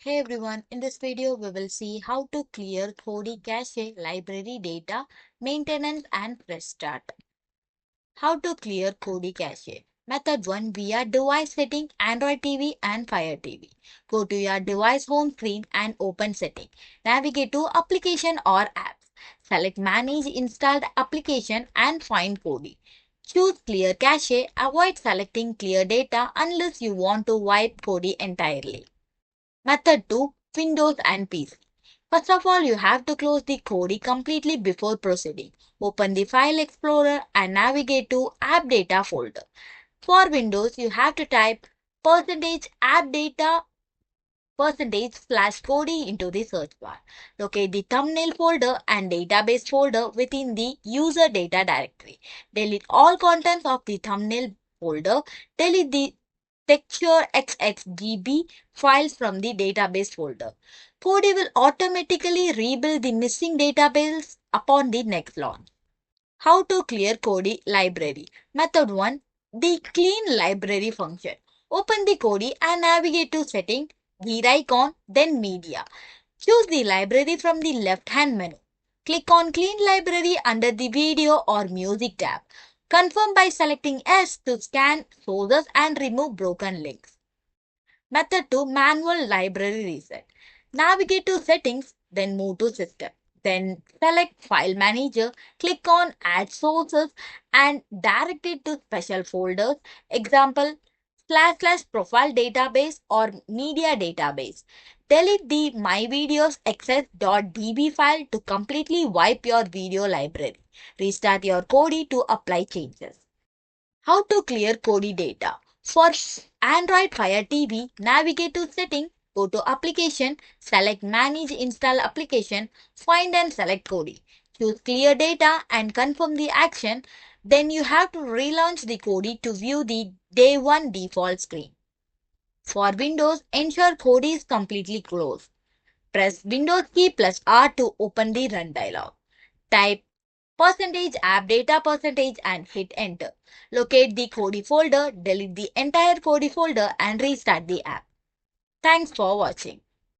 Hey everyone, in this video we will see how to clear Kodi cache, library data, maintenance and fresh start. How to clear Kodi cache. Method 1 via device setting, Android TV and Fire TV. Go to your device home screen and open setting. Navigate to application or apps. Select manage installed application and find Kodi. Choose clear cache. Avoid selecting clear data unless you want to wipe Kodi entirely. Method 2 Windows and PC. First of all, you have to close the Kodi completely before proceeding. Open the File Explorer and navigate to App Data folder. For Windows, you have to type %app data %/Kodi into the search bar. Locate the thumbnail folder and database folder within the user data directory. Delete all contents of the thumbnail folder. Delete the texture XXGB files from the database folder. Kodi will automatically rebuild the missing database upon the next launch. How to clear Kodi library. Method 1. The clean library function. Open the Kodi and navigate to setting, gear icon, then media. Choose the library from the left hand menu. Click on clean library under the video or music tab. Confirm by selecting S to scan sources and remove broken links. Method 2 Manual Library Reset. Navigate to Settings, then move to System. Then select File Manager, click on Add Sources and direct it to special folders. Example // profile database or media database. Delete the My Videos access.db file to completely wipe your video library. Restart your Kodi to apply changes. How to clear Kodi data. For Android Fire TV, navigate to Setting, go to Application, select Manage Install Application, find and select Kodi. Choose Clear Data and confirm the action. Then you have to relaunch the Kodi to view the Day 1 default screen. For Windows, ensure Kodi is completely closed. Press Windows key plus R to open the Run dialog. Type %app data and hit enter. Locate the Kodi folder, delete the entire Kodi folder and restart the app. Thanks for watching.